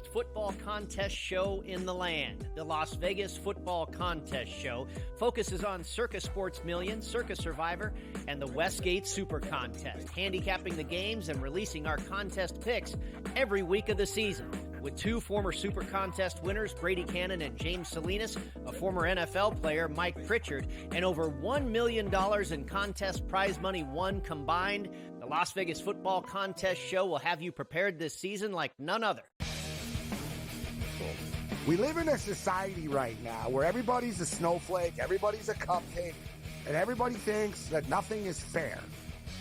Football contest show in the land. The Las Vegas Football Contest Show focuses on Circus Sports Million, Circus Survivor, and the Westgate Super Contest, handicapping the games and releasing our contest picks every week of the season. With two former Super Contest winners, Brady Cannon and James Salinas, a former NFL player, Mike Pritchard, and over $1 million in contest prize money won combined, the Las Vegas Football Contest Show will have you prepared this season like none other. We live in a society right now where everybody's a snowflake, everybody's a cupcake, and everybody thinks that nothing is fair.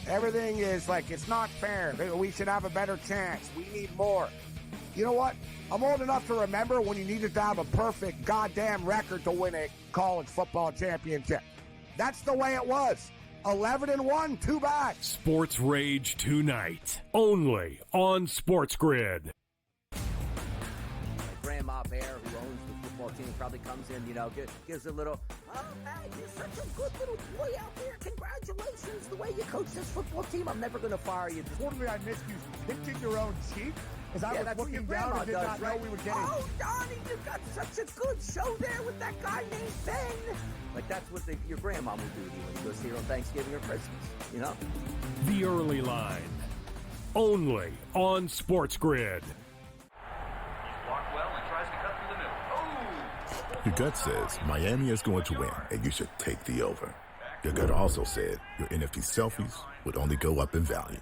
Everything is like, it's not fair. We should have a better chance. We need more. You know what? I'm old enough to remember when you needed to have a perfect goddamn record to win a college football championship. That's the way it was. 11-1, too bad. Sports Rage tonight, only on Sports Grid. Grandma Bear, who owns the football team, probably comes in, gives a little, oh, man, you're such a good little boy out there. Congratulations, the way you coach this football team. I'm never going to fire you. Totally, I missed you pinching your own cheek. As I was looking down and did not know we would get it. Oh, Donnie, you got such a good show there with that guy named Ben. Like, that's what your grandma would do to you when you go see her on Thanksgiving or Christmas, The Early Line, only on Sports Grid. Blocked well and tries to cut through the middle. Oh! Your gut says Miami is going to win, and you should take the over. Your gut also said your NFT selfies would only go up in value.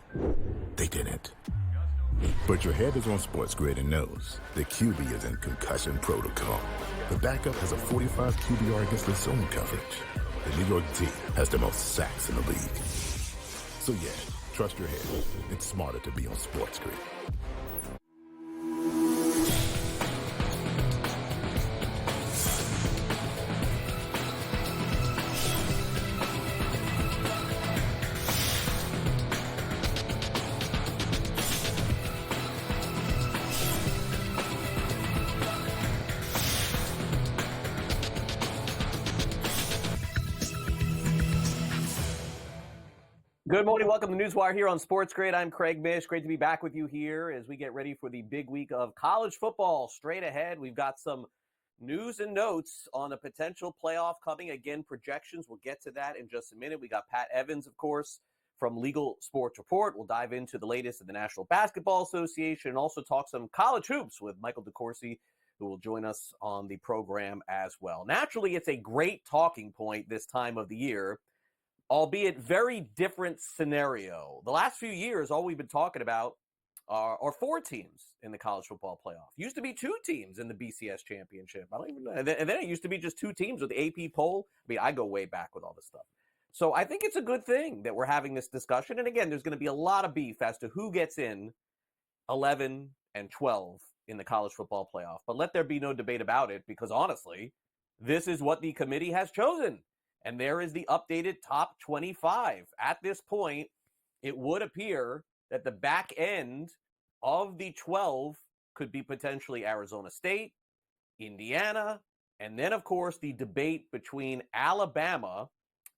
They didn't. But your head is on Sports Grid and knows the QB is in concussion protocol. The backup has a 45 QBR against the zone coverage. The New York team has the most sacks in the league. So yeah, trust your head. It's smarter to be on Sports Grid. Good morning. Welcome to Newswire here on Sports Grid. I'm Craig Mish. Great to be back with you here as we get ready for the big week of college football. Straight ahead, we've got some news and notes on a potential playoff coming. Again, projections. We'll get to that in just a minute. We got Pat Evans, of course, from Legal Sports Report. We'll dive into the latest in the National Basketball Association and also talk some college hoops with Michael DeCourcy, who will join us on the program as well. Naturally, it's a great talking point this time of the year, albeit very different scenario. The last few years, all we've been talking about are four teams in the college football playoff. Used to be two teams in the BCS championship. I don't even know. And then it used to be just two teams with the AP poll. I mean, I go way back with all this stuff. So I think it's a good thing that we're having this discussion. And again, there's going to be a lot of beef as to who gets in 11 and 12 in the college football playoff. But let there be no debate about it, because honestly, this is what the committee has chosen. And there is the updated top 25. At this point, it would appear that the back end of the 12 could be potentially Arizona State, Indiana, and then, of course, the debate between Alabama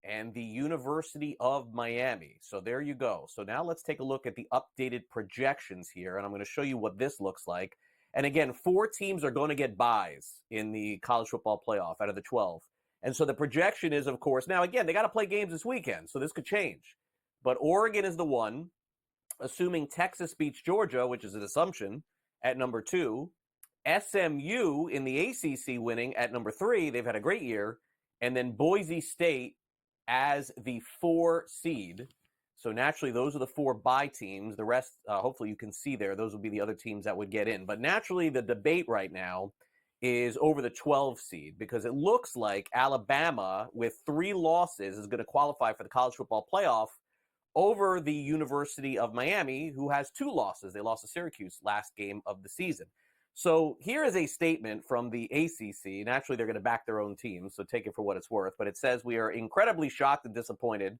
and the University of Miami. So there you go. So now let's take a look at the updated projections here, and I'm going to show you what this looks like. And again, four teams are going to get buys in the college football playoff out of the 12. And so the projection is, of course, now, again, they got to play games this weekend, so this could change. But Oregon is the one, assuming Texas beats Georgia, which is an assumption, at number 2. SMU in the ACC winning at number 3. They've had a great year. And then Boise State as the 4 seed. So naturally, those are the 4 bye teams. The rest, hopefully you can see there, those will be the other teams that would get in. But naturally, the debate right now is over the 12 seed, because it looks like Alabama, with 3 losses, is going to qualify for the college football playoff over the University of Miami, who has 2 losses. They lost to Syracuse last game of the season. So here is a statement from the ACC. Naturally, they're going to back their own team, so take it for what it's worth. But it says, we are incredibly shocked and disappointed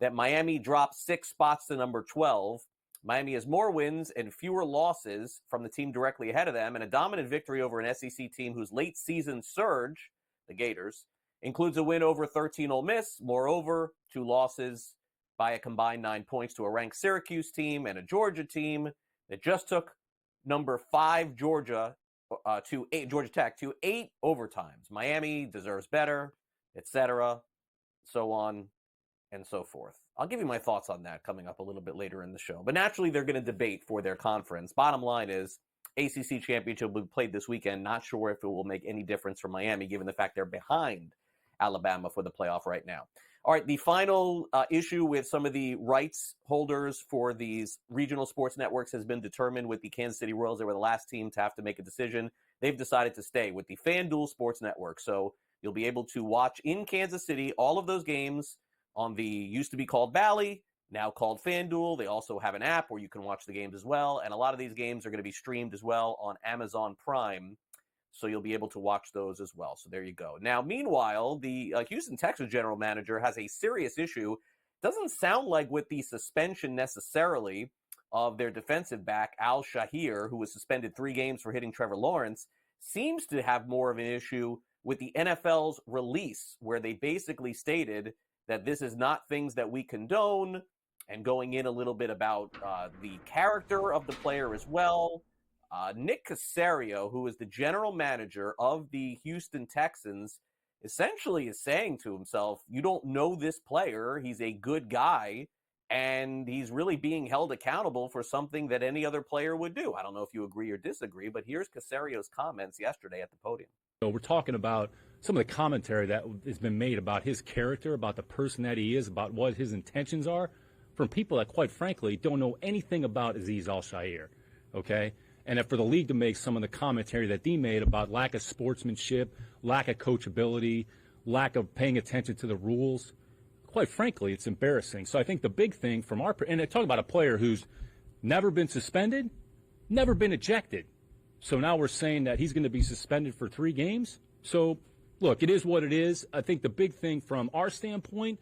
that Miami dropped 6 spots to number 12. Miami has more wins and fewer losses from the team directly ahead of them, and a dominant victory over an SEC team whose late season surge, the Gators, includes a win over 13 Ole Miss. Moreover, 2 losses by a combined 9 points to a ranked Syracuse team and a Georgia team that just took number 5 Georgia to 8 Georgia Tech to 8 overtimes. Miami deserves better, etc., so on and so forth. I'll give you my thoughts on that coming up a little bit later in the show. But naturally, they're going to debate for their conference. Bottom line is, ACC championship will be played this weekend. Not sure if it will make any difference for Miami, given the fact they're behind Alabama for the playoff right now. All right, the final issue with some of the rights holders for these regional sports networks has been determined with the Kansas City Royals. They were the last team to have to make a decision. They've decided to stay with the FanDuel Sports Network. So you'll be able to watch in Kansas City all of those games on the used to be called Bally, now called FanDuel. They also have an app where you can watch the games as well. And a lot of these games are going to be streamed as well on Amazon Prime. So you'll be able to watch those as well. So there you go. Now, meanwhile, the Houston Texans general manager has a serious issue. Doesn't sound like with the suspension necessarily of their defensive back, Al Shahir, who was suspended 3 games for hitting Trevor Lawrence, seems to have more of an issue with the NFL's release, where they basically stated that this is not things that we condone, and going in a little bit about the character of the player as well. Nick Caserio, who is the general manager of the Houston Texans, essentially is saying to himself, you don't know this player. He's a good guy, and he's really being held accountable for something that any other player would do. I don't know if you agree or disagree, but here's Caserio's comments yesterday at the podium. So we're talking about some of the commentary that has been made about his character, about the person that he is, about what his intentions are, from people that, quite frankly, don't know anything about Azeez Al-Shaair, okay? And for the league to make some of the commentary that they made about lack of sportsmanship, lack of coachability, lack of paying attention to the rules, quite frankly, it's embarrassing. So I think the big thing from our – and I talk about a player who's never been suspended, never been ejected. So now we're saying that he's going to be suspended for 3 games. So, look, it is what it is. I think the big thing from our standpoint,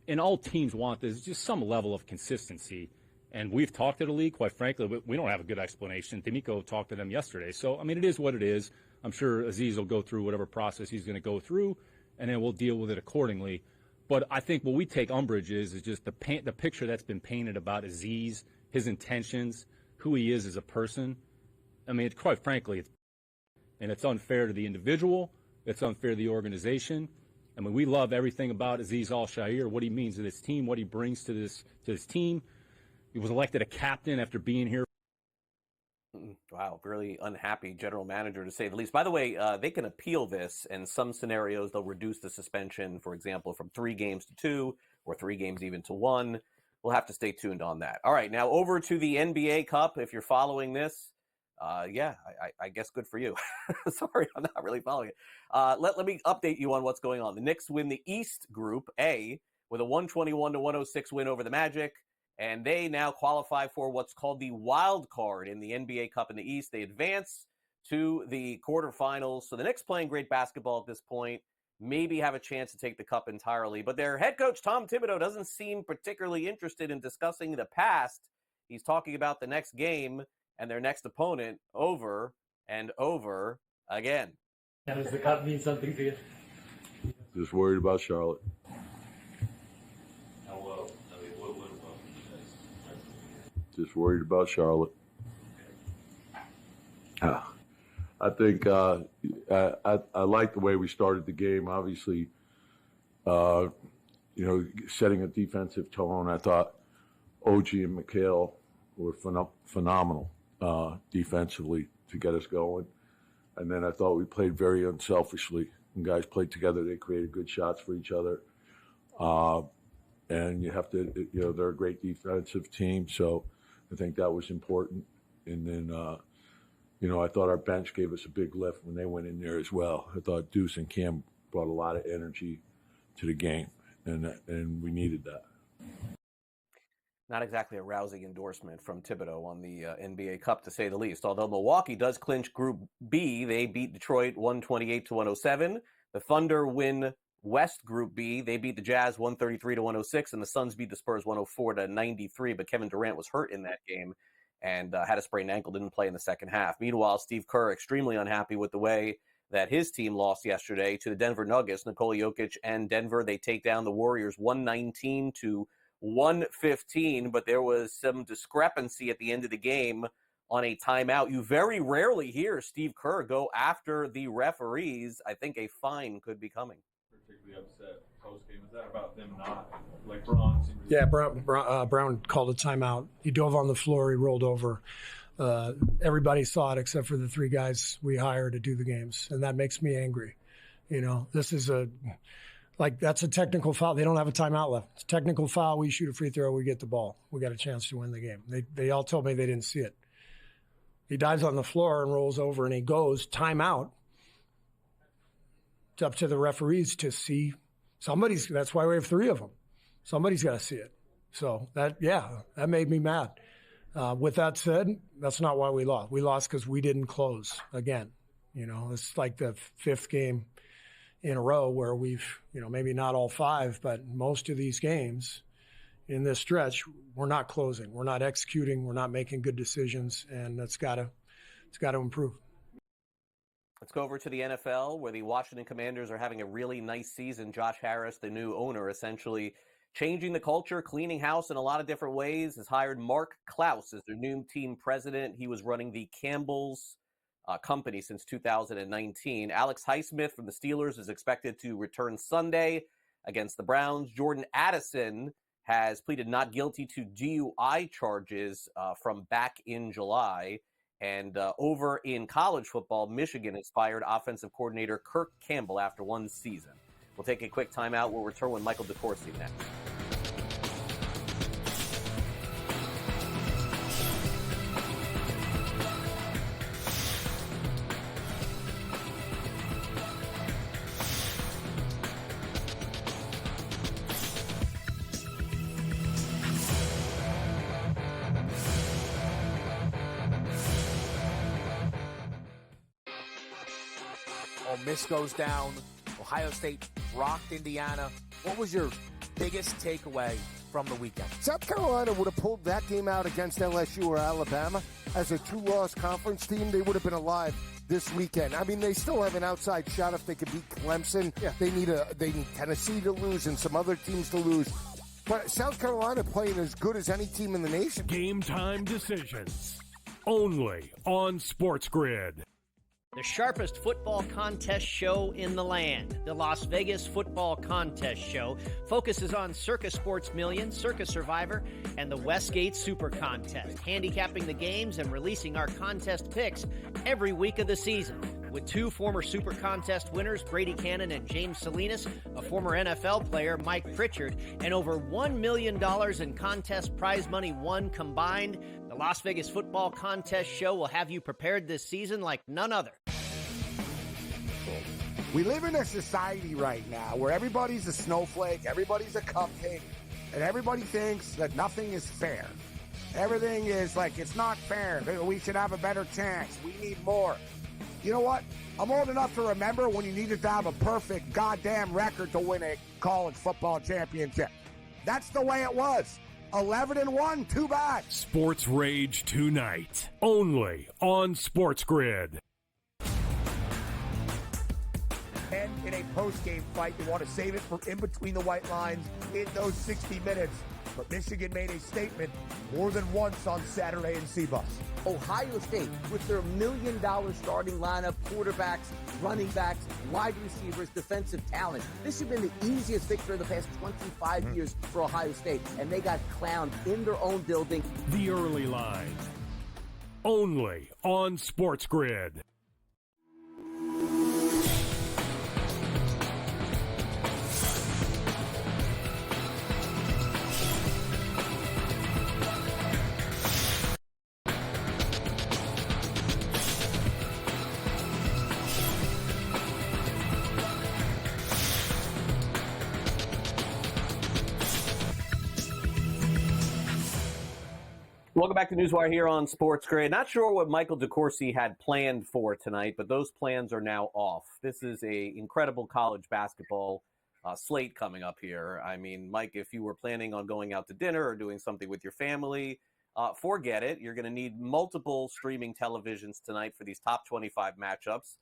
and all teams want this, is just some level of consistency. And we've talked to the league, quite frankly, but we don't have a good explanation. D'Amico talked to them yesterday. So, I mean, it is what it is. I'm sure Azeez will go through whatever process he's going to go through, and then we'll deal with it accordingly. But I think what we take umbrage is just the picture that's been painted about Azeez, his intentions, who he is as a person. I mean, quite frankly, it's unfair to the individual. It's unfair to the organization. I mean, we love everything about Azeez Al-Shaair, what he means to this team, what he brings to this team. He was elected a captain after being here. Wow, really unhappy general manager, to say the least. By the way, they can appeal this, and some scenarios they'll reduce the suspension, for example, from 3 games to 2 or 3 games even to 1. We'll have to stay tuned on that. All right, now over to the NBA Cup. If you're following this, I guess good for you. Sorry, I'm not really following it. Let me update you on what's going on. The Knicks win the East Group A with a 121-106 win over the Magic, and they now qualify for what's called the wild card in the NBA Cup in the East. They advance to the quarterfinals. So the Knicks playing great basketball at this point, maybe have a chance to take the cup entirely. But their head coach, Tom Thibodeau, doesn't seem particularly interested in discussing the past. He's talking about the next game and their next opponent over and over again. Now, does the cup mean something to you? Just worried about Charlotte. How well? I mean, what about Just worried about Charlotte. I think I like the way we started the game. Obviously, setting a defensive tone. I thought OG and Mikal were phenomenal defensively to get us going. And then I thought we played very unselfishly. When guys played together, they created good shots for each other. And you have to, they're a great defensive team. So I think that was important. And then, I thought our bench gave us a big lift when they went in there as well. I thought Deuce and Cam brought a lot of energy to the game, and we needed that. Not exactly a rousing endorsement from Thibodeau on the NBA Cup, to say the least. Although Milwaukee does clinch Group B, they beat Detroit 128-107. The Thunder win West Group B. They beat the Jazz 133-106, and the Suns beat the Spurs 104-93. But Kevin Durant was hurt in that game and had a sprained ankle, didn't play in the second half. Meanwhile, Steve Kerr extremely unhappy with the way that his team lost yesterday to the Denver Nuggets. Nikola Jokic and Denver, they take down the Warriors 119-115, but there was some discrepancy at the end of the game on a timeout. You very rarely hear Steve Kerr go after the referees. I think a fine could be coming. Particularly upset post-game. Is that about them not, like Braun? Yeah, Brown called a timeout. He dove on the floor. He rolled over. Everybody saw it except for the three guys we hire to do the games, and that makes me angry. You know, this is that's a technical foul. They don't have a timeout left. It's a technical foul. We shoot a free throw. We get the ball. We got a chance to win the game. They all told me they didn't see it. He dives on the floor and rolls over, and he goes timeout. It's up to the referees to see. That's why we have three of them. Somebody's got to see it. So that made me mad. With that said, that's not why we lost. We lost because we didn't close again. You know, it's like the fifth game in a row where we've, maybe not all five, but most of these games in this stretch, we're not closing. We're not executing. We're not making good decisions, and it's got to improve. Let's go over to the NFL, where the Washington Commanders are having a really nice season. Josh Harris, the new owner, essentially changing the culture, cleaning house in a lot of different ways, has hired Mark Klaus as their new team president. He was running the Campbell's company since 2019. Alex Highsmith from the Steelers is expected to return Sunday against the Browns. Jordan Addison has pleaded not guilty to DUI charges from back in July. And over in college football, Michigan has fired offensive coordinator Kirk Campbell after one season. We'll take a quick timeout. We'll return with Michael DeCourcy next. Miss goes down. Ohio State rocked Indiana. What was your biggest takeaway from the weekend? South Carolina would have pulled that game out against LSU or Alabama as a two-loss conference team. They would have been alive this weekend. I mean, they still have an outside shot if they could beat Clemson. Yeah. They need Tennessee to lose and some other teams to lose. But South Carolina playing as good as any team in the nation. Game time decisions. Only on Sports Grid. The sharpest football contest show in the land, the Las Vegas Football Contest Show, focuses on Circus Sports Million, Circus Survivor, and the Westgate Super Contest, handicapping the games and releasing our contest picks every week of the season. With two former Super Contest winners, Brady Cannon and James Salinas, a former NFL player, Mike Pritchard, and over $1 million in contest prize money won combined, the Las Vegas Football Contest Show will have you prepared this season like none other. We live in a society right now where everybody's a snowflake, everybody's a cupcake, and everybody thinks that nothing is fair. Everything is like, it's not fair. We should have a better chance. We need more. You know what? I'm old enough to remember when you needed to have a perfect goddamn record to win a college football championship. That's the way it was. 11-1, too bad. Sports Rage tonight, only on Sports Grid. And in a post-game fight, you want to save it for in between the white lines in those 60 minutes. But Michigan made a statement more than once on Saturday in Seabus. Ohio State, with their $1 million starting lineup, quarterbacks, running backs, wide receivers, defensive talent. This has been the easiest victory of the past 25 years for Ohio State, and they got clowned in their own building. The early line, only on Sports Grid. Welcome back to Newswire here on Sports Grid. Not sure what Michael DeCourcy had planned for tonight, but those plans are now off. This is a incredible college basketball slate coming up here. I mean, Mike, if you were planning on going out to dinner or doing something with your family, forget it. You're going to need multiple streaming televisions tonight for these top 25 matchups.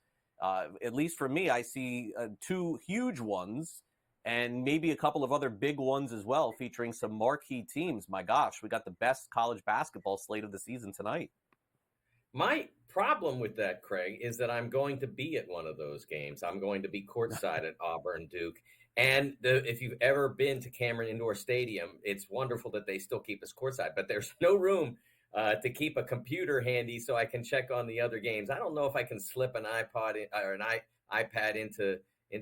At least for me, I see two huge ones and maybe a couple of other big ones as well, featuring some marquee teams. My gosh, we got the best college basketball slate of the season tonight. My problem with that, Craig, is that I'm going to be at one of those games. I'm going to be courtside at Auburn Duke. And if you've ever been to Cameron Indoor Stadium, it's wonderful that they still keep us courtside, but there's no room to keep a computer handy so I can check on the other games. I don't know if I can slip an iPad into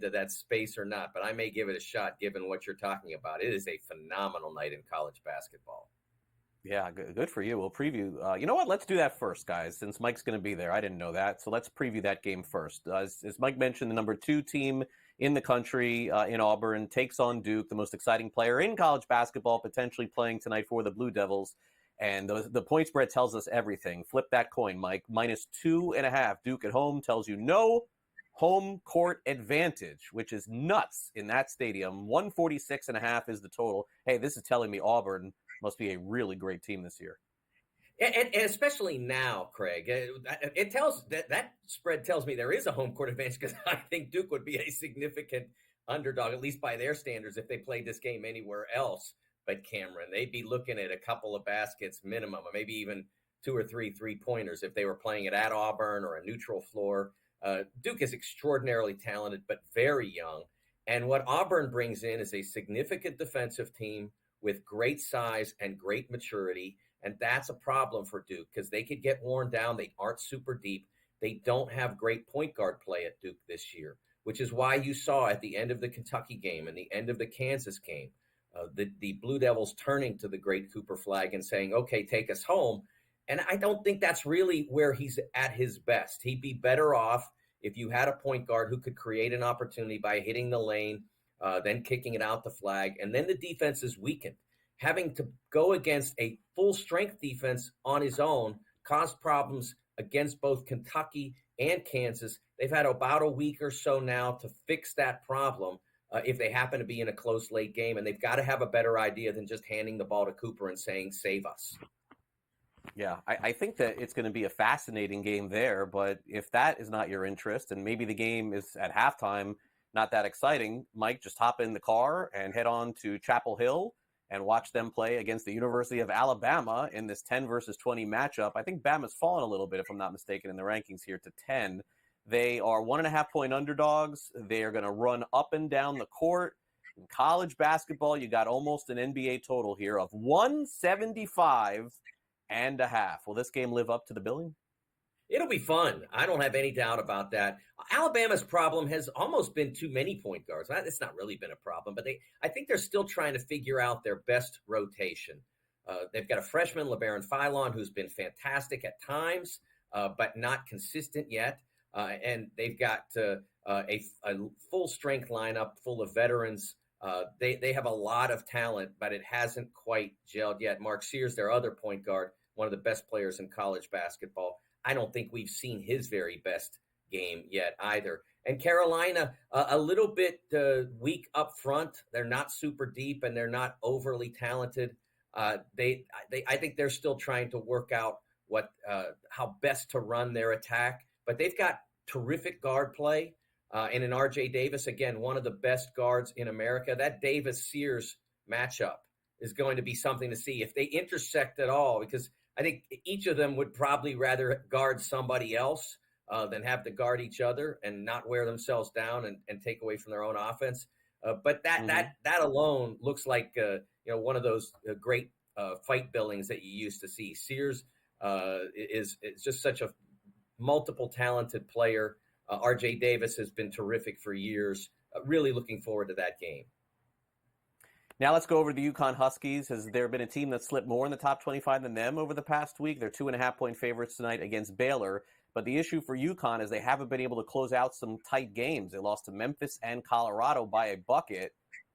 that space or not, but I may give it a shot given what you're talking about. It is a phenomenal night in college basketball. Yeah, good for you. We'll preview. You know what? Let's do that first, guys, since Mike's going to be there. I didn't know that. So let's preview that game first. As Mike mentioned, the number 2 team in the country in Auburn takes on Duke, the most exciting player in college basketball, potentially playing tonight for the Blue Devils. And the point spread tells us everything. Flip that coin, Mike. -2.5. Duke at home tells you no home court advantage, which is nuts in that stadium. 146.5 is the total. Hey, this is telling me Auburn must be a really great team this year. And especially now, Craig, it tells that spread tells me there is a home court advantage because I think Duke would be a significant underdog, at least by their standards, if they played this game anywhere else but Cameron. They'd be looking at a couple of baskets minimum, or maybe even 2 or 3 3-pointers if they were playing it at Auburn or a neutral floor. Duke is extraordinarily talented, but very young. And what Auburn brings in is a significant defensive team with great size and great maturity. And that's a problem for Duke because they could get worn down. They aren't super deep. They don't have great point guard play at Duke this year, which is why you saw at the end of the Kentucky game and the end of the Kansas game, the Blue Devils turning to the great Cooper Flagg and saying, okay, take us home. And I don't think that's really where he's at his best. He'd be better off if you had a point guard who could create an opportunity by hitting the lane, then kicking it out to Flagg, and then the defense is weakened. Having to go against a full-strength defense on his own caused problems against both Kentucky and Kansas. They've had about a week or so now to fix that problem if they happen to be in a close late game, and they've got to have a better idea than just handing the ball to Cooper and saying, save us. Yeah, I think that it's going to be a fascinating game there, but if that is not your interest and maybe the game is at halftime not that exciting, Mike, just hop in the car and head on to Chapel Hill and watch them play against the University of Alabama in this 10 versus 20 matchup. I think Bama's fallen a little bit, if I'm not mistaken, in the rankings here to 10. They are 1.5-point underdogs. They are going to run up and down the court. In college basketball, you got almost an NBA total here of 175.5. Will this game live up to the billing? It'll be fun. I don't have any doubt about that. Alabama's problem has almost been too many point guards. It's not really been a problem, but I think they're still trying to figure out their best rotation. They've got a freshman, LeBaron Philon, who's been fantastic at times, but not consistent yet. And they've got a full-strength lineup full of veterans. They have a lot of talent, but it hasn't quite gelled yet. Mark Sears, their other point guard, one of the best players in college basketball. I don't think we've seen his very best game yet either. And Carolina, a little bit weak up front. They're not super deep and they're not overly talented. I think they're still trying to work out how best to run their attack. But they've got terrific guard play. And in R.J. Davis, again, one of the best guards in America. That Davis-Sears matchup is going to be something to see if they intersect at all, because I think each of them would probably rather guard somebody else than have to guard each other and not wear themselves down and take away from their own offense. But that alone looks like one of those great fight billings that you used to see. Sears is just such a multiple talented player. R.J. Davis has been terrific for years. Really looking forward to that game. Now let's go over to the UConn Huskies. Has there been a team that slipped more in the top 25 than them over the past week? They're 2.5-point favorites tonight against Baylor. But the issue for UConn is they haven't been able to close out some tight games. They lost to Memphis and Colorado by a bucket.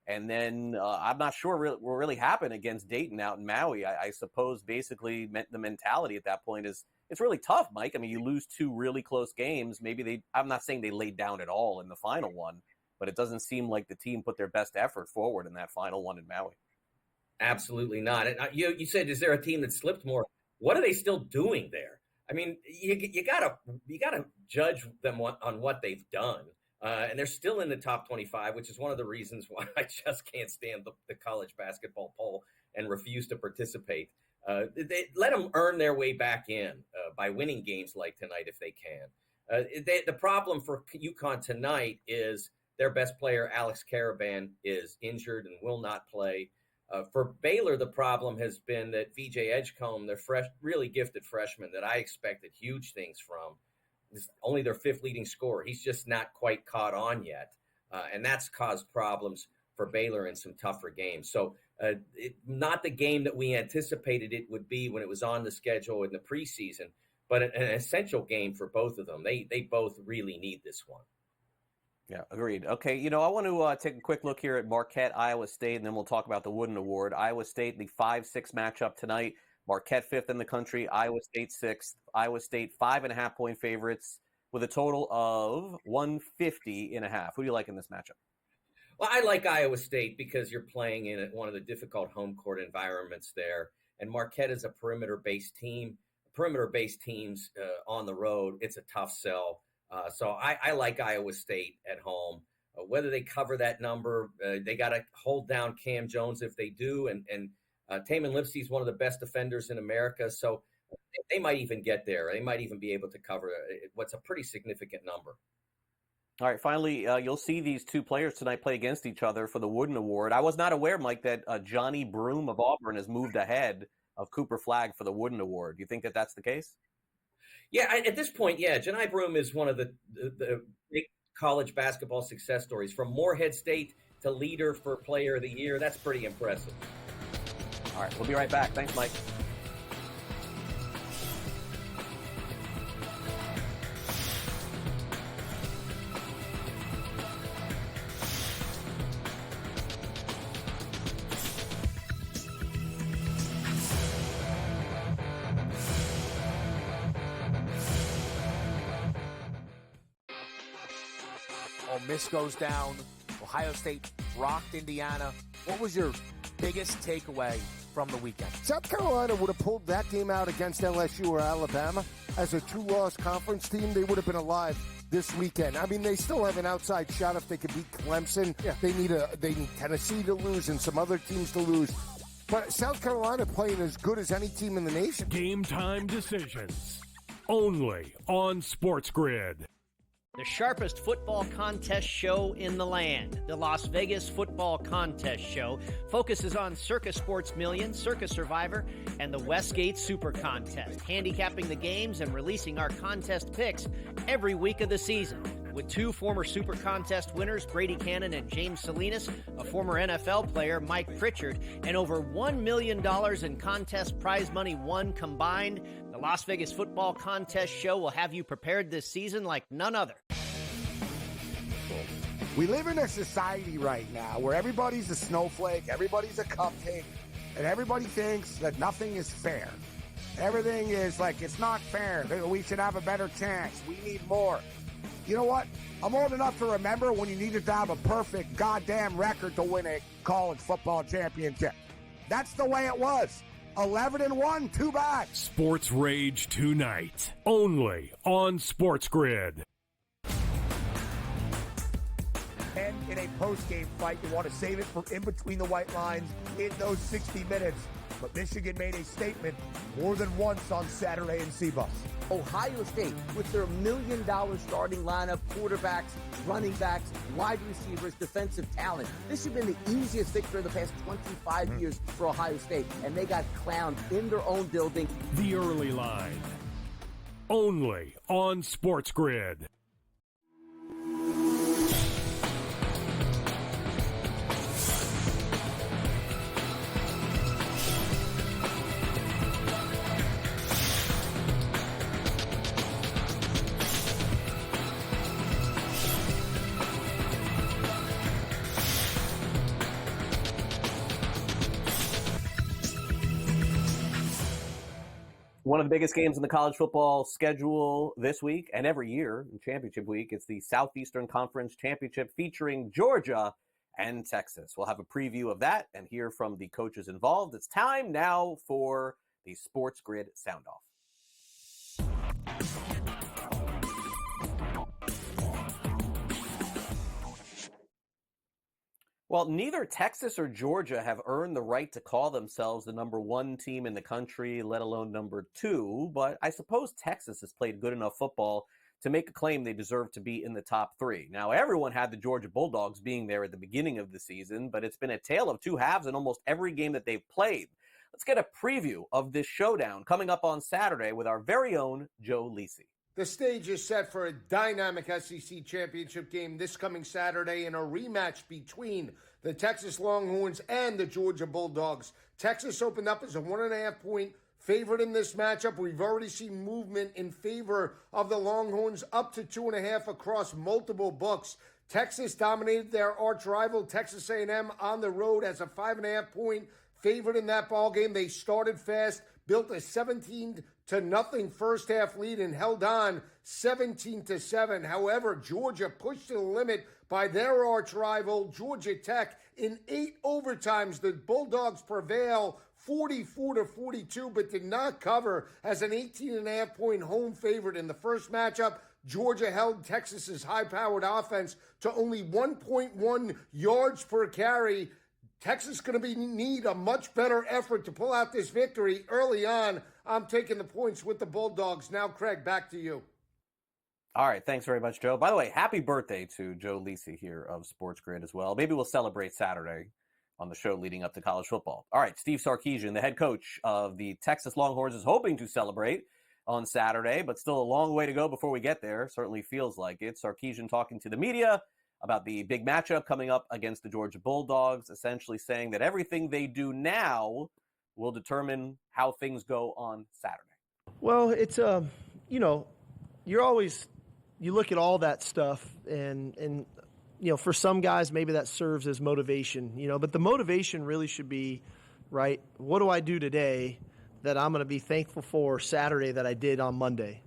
And then I'm not sure what really happened against Dayton out in Maui. I suppose basically the mentality at that point is it's really tough, Mike. I mean, you lose 2 really close games. I'm not saying they laid down at all in the final one, but it doesn't seem like the team put their best effort forward in that final one in Maui. Absolutely not. And you said, is there a team that slipped more? What are they still doing there? I mean, you gotta judge them on what they've done. And they're still in the top 25, which is one of the reasons why I just can't stand the college basketball poll and refuse to participate. Let them earn their way back in by winning games like tonight if they can. The problem for UConn tonight is their best player, Alex Caravan, is injured and will not play. For Baylor, the problem has been that VJ Edgecombe, their really gifted freshman that I expected huge things from, is only their 5th leading scorer. He's just not quite caught on yet. And that's caused problems for Baylor in some tougher games. So not the game that we anticipated it would be when it was on the schedule in the preseason, but an essential game for both of them. They both really need this one. Yeah, agreed. Okay, I want to take a quick look here at Marquette, Iowa State, and then we'll talk about the Wooden Award. Iowa State, the 5-6 matchup tonight. Marquette 5th in the country, Iowa State 6th. Iowa State 5.5-point favorites with a total of 150.5. Who do you like in this matchup? Well, I like Iowa State because you're playing in one of the difficult home court environments there, and Marquette is a perimeter-based team. Perimeter-based teams on the road, it's a tough sell. So I like Iowa State at home. Whether they cover that number, they got to hold down Cam Jones if they do. And Tamin Lipsey is one of the best defenders in America. So they might even get there. They might even be able to cover what's a pretty significant number. All right, finally, you'll see these two players tonight play against each other for the Wooden Award. I was not aware, Mike, that Johnny Broome of Auburn has moved ahead of Cooper Flagg for the Wooden Award. Do you think that that's the case? Yeah, at this point, yeah, Johni Broome is one of the big college basketball success stories. From Morehead State to leader for Player of the Year, that's pretty impressive. All right, we'll be right back. Thanks, Mike. Miss goes down. Ohio State rocked Indiana. What was your biggest takeaway from the weekend? South Carolina would have pulled that game out against LSU or Alabama as a 2-loss conference team. They would have been alive this weekend. I mean, they still have an outside shot if they could beat Clemson. Yeah. They need Tennessee to lose and some other teams to lose. But South Carolina playing as good as any team in the nation. Game time decisions. Only on Sports Grid. The sharpest football contest show in the land, the Las Vegas Football Contest Show, focuses on Circa Sports Million, Circa Survivor, and the Westgate Super Contest, handicapping the games and releasing our contest picks every week of the season. With 2 former Super Contest winners, Brady Cannon and James Salinas, a former NFL player, Mike Pritchard, and over $1 million in contest prize money won combined, the Las Vegas Football Contest Show will have you prepared this season like none other. We live in a society right now where everybody's a snowflake, everybody's a cupcake, and everybody thinks that nothing is fair. Everything is like, it's not fair. We should have a better chance. We need more. You know what? I'm old enough to remember when you needed to have a perfect goddamn record to win a college football championship. That's the way it was. 11-1, too bad. Sports Rage tonight, only on Sports Grid. And in a post-game fight, you want to save it for in between the white lines in those 60 minutes. But Michigan made a statement more than once on Saturday in CBUS. Ohio State, with their $1 million starting lineup, quarterbacks, running backs, wide receivers, defensive talent. This should have been the easiest victory of the past 25 years for Ohio State, and they got clowned in their own building. The Early Line, only on Sports Grid. One of the biggest games in the college football schedule this week and every year in championship week. It's the Southeastern Conference Championship featuring Georgia and Texas. We'll have a preview of that and hear from the coaches involved. It's time now for the Sports Grid Sound Off. Well, neither Texas or Georgia have earned the right to call themselves the number 1 team in the country, let alone number 2. But I suppose Texas has played good enough football to make a claim they deserve to be in the top 3. Now, everyone had the Georgia Bulldogs being there at the beginning of the season, but it's been a tale of 2 halves in almost every game that they've played. Let's get a preview of this showdown coming up on Saturday with our very own Joe Lisi. The stage is set for a dynamic SEC championship game this coming Saturday in a rematch between the Texas Longhorns and the Georgia Bulldogs. Texas opened up as a 1.5-point favorite in this matchup. We've already seen movement in favor of the Longhorns up to 2.5 across multiple books. Texas dominated their arch rival Texas A&M on the road as a 5.5-point favorite in that ball game. They started fast, built a 17-0 first half lead and held on 17-7. However, Georgia pushed to the limit by their arch rival Georgia Tech in 8 overtimes. The Bulldogs prevail 44-42, but did not cover as an 18.5-point home favorite in the first matchup. Georgia held Texas's high-powered offense to only 1.1 yards per carry. Texas going to need a much better effort to pull out this victory early on. I'm taking the points with the Bulldogs. Now, Craig, back to you. All right, thanks very much, Joe. By the way, happy birthday to Joe Lisi here of Sports Grid as well. Maybe we'll celebrate Saturday on the show leading up to college football. All right, Steve Sarkisian, the head coach of the Texas Longhorns, is hoping to celebrate on Saturday, but still a long way to go before we get there. Certainly feels like it. Sarkisian talking to the media about the big matchup coming up against the Georgia Bulldogs, essentially saying that everything they do now will determine how things go on Saturday. Well, it's, you look at all that stuff and for some guys, maybe that serves as motivation, but the motivation really should be, right, what do I do today that I'm going to be thankful for Saturday that I did on Monday?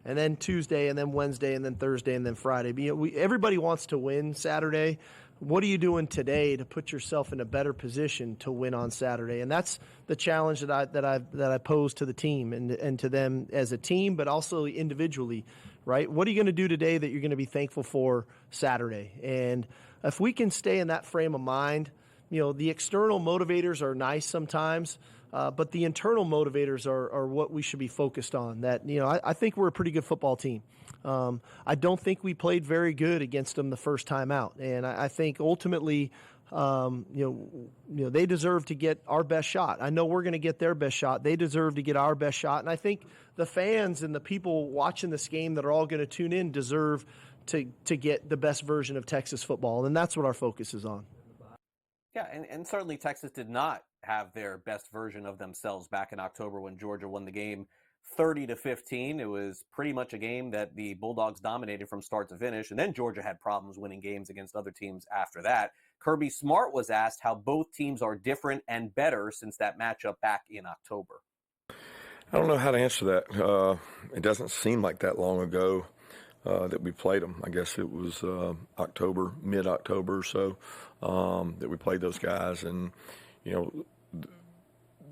And then Tuesday, and then Wednesday, and then Thursday, and then Friday. Everybody wants to win Saturday. What are you doing today to put yourself in a better position to win on Saturday? And that's the challenge that I pose to the team and to them as a team, but also individually, right? What are you going to do today that you're going to be thankful for Saturday? And if we can stay in that frame of mind, the external motivators are nice sometimes. But the internal motivators are what we should be focused on. That, I think we're a pretty good football team. I don't think we played very good against them the first time out. And I think ultimately, they deserve to get our best shot. I know we're going to get their best shot. They deserve to get our best shot. And I think the fans and the people watching this game that are all going to tune in deserve to get the best version of Texas football. And that's what our focus is on. Yeah, and certainly Texas did not have their best version of themselves back in October when Georgia won the game 30-15. It was pretty much a game that the Bulldogs dominated from start to finish, and then Georgia had problems winning games against other teams after that. Kirby Smart was asked how both teams are different and better since that matchup back in October. I don't know how to answer that. It doesn't seem like that long ago that we played them. I guess it was October, mid-October or so, that we played those guys. And,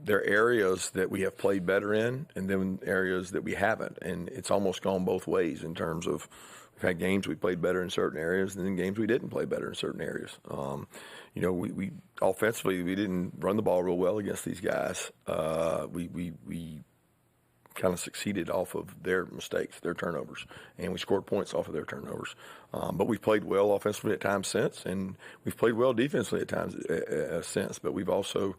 there are areas that we have played better in and then areas that we haven't. And it's almost gone both ways in terms of we've had games we played better in certain areas and then games we didn't play better in certain areas. We offensively, we didn't run the ball real well against these guys. We kind of succeeded off of their mistakes, their turnovers, and we scored points off of their turnovers. But we've played well offensively at times since, and we've played well defensively at times since, but we've also